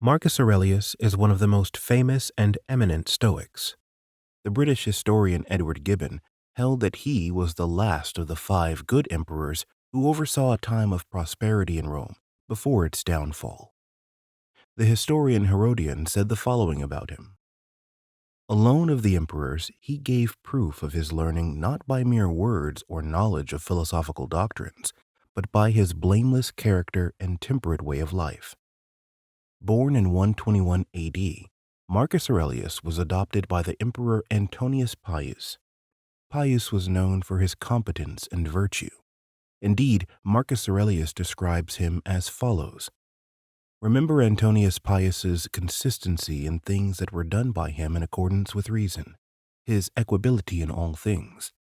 Marcus Aurelius is one of the most famous and eminent Stoics. The British historian Edward Gibbon held that he was the last of the five good emperors who oversaw a time of prosperity in Rome before its downfall. The historian Herodian said the following about him. Alone of the emperors, he gave proof of his learning not by mere words or knowledge of philosophical doctrines, but by his blameless character and temperate way of life. Born in 121 AD, Marcus Aurelius was adopted by the Emperor Antonius Pius. Pius was known for his competence and virtue. Indeed, Marcus Aurelius describes him as follows. Remember Antonius Pius's consistency in things that were done by him in accordance with reason, his equability in all things,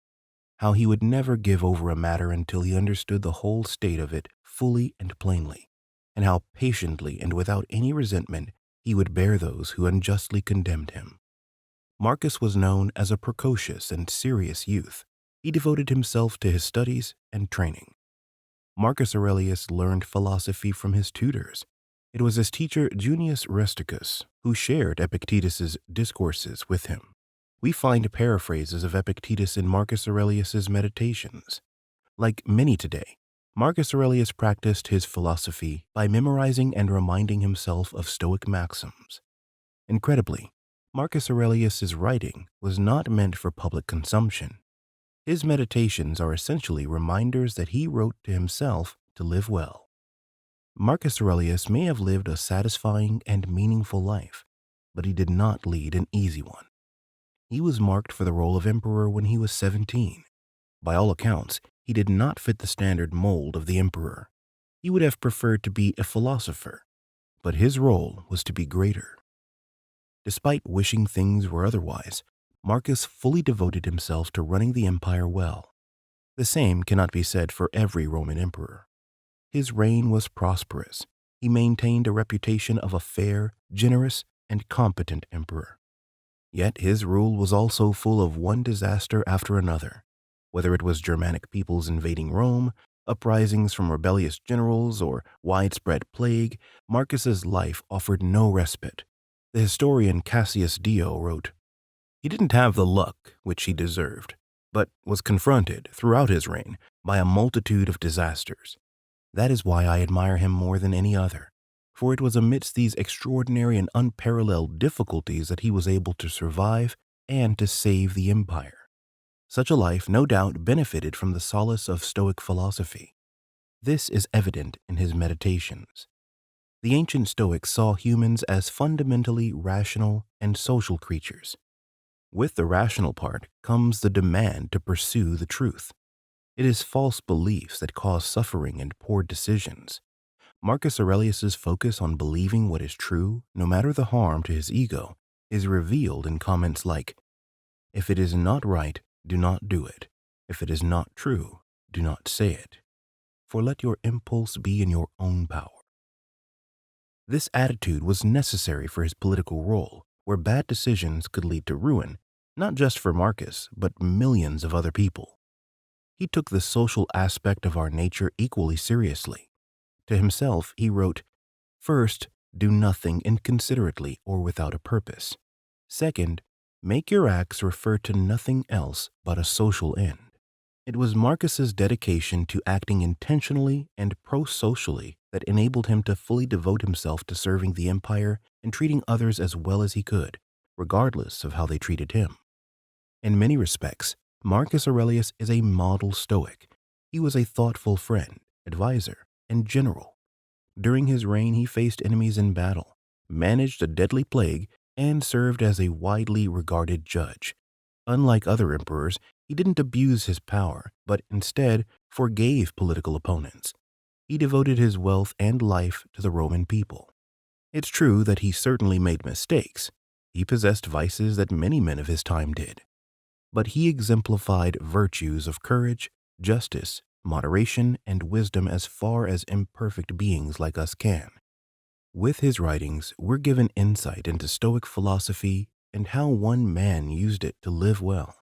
how he would never give over a matter until he understood the whole state of it fully and plainly, and how patiently and without any resentment he would bear those who unjustly condemned him. Marcus was known as a precocious and serious youth. He devoted himself to his studies and training. Marcus Aurelius learned philosophy from his tutors. It was his teacher Junius Rusticus who shared Epictetus's discourses with him. We find paraphrases of Epictetus in Marcus Aurelius's Meditations. Like many today, Marcus Aurelius practiced his philosophy by memorizing and reminding himself of Stoic maxims. Incredibly, Marcus Aurelius's writing was not meant for public consumption. His meditations are essentially reminders that he wrote to himself to live well. Marcus Aurelius may have lived a satisfying and meaningful life, but he did not lead an easy one. He was marked for the role of emperor when he was 17. By all accounts, he did not fit the standard mold of the emperor. He would have preferred to be a philosopher, but his role was to be greater. Despite wishing things were otherwise, Marcus fully devoted himself to running the empire well. The same cannot be said for every Roman emperor. His reign was prosperous. He maintained a reputation of a fair, generous, and competent emperor. Yet his rule was also full of one disaster after another. Whether it was Germanic peoples invading Rome, uprisings from rebellious generals, or widespread plague, Marcus's life offered no respite. The historian Cassius wrote, "He didn't have the luck which he deserved, but was confronted throughout his reign by a multitude of disasters. That is why I admire him more than any other, for it was amidst these extraordinary and unparalleled difficulties that he was able to survive and to save the empire." Such a life no doubt benefited from the solace of Stoic philosophy. This is evident in his Meditations. The ancient Stoics saw humans as fundamentally rational and social creatures. With the rational part comes the demand to pursue the truth. It is false beliefs that cause suffering and poor decisions. Marcus Aurelius's focus on believing what is true, no matter the harm to his ego, is revealed in comments like, "If it is not right, do not do it. If it is not true, do not say it. For let your impulse be in your own power." This attitude was necessary for his political role, where bad decisions could lead to ruin, not just for Marcus, but millions of other people. He took the social aspect of our nature equally seriously. To himself, he wrote, "First, do nothing inconsiderately or without a purpose. Second, make your acts refer to nothing else but a social end." It was Marcus's dedication to acting intentionally and pro-socially that enabled him to fully devote himself to serving the empire and treating others as well as he could, regardless of how they treated him. In many respects, Marcus Aurelius is a model Stoic. He was a thoughtful friend, advisor, and general. During his reign, he faced enemies in battle, managed a deadly plague, and served as a widely regarded judge. Unlike other emperors, he didn't abuse his power, but instead forgave political opponents. He devoted his wealth and life to the Roman people. It's true that he certainly made mistakes. He possessed vices that many men of his time did. But he exemplified virtues of courage, justice, moderation, and wisdom as far as imperfect beings like us can. With his writings, we're given insight into Stoic philosophy and how one man used it to live well.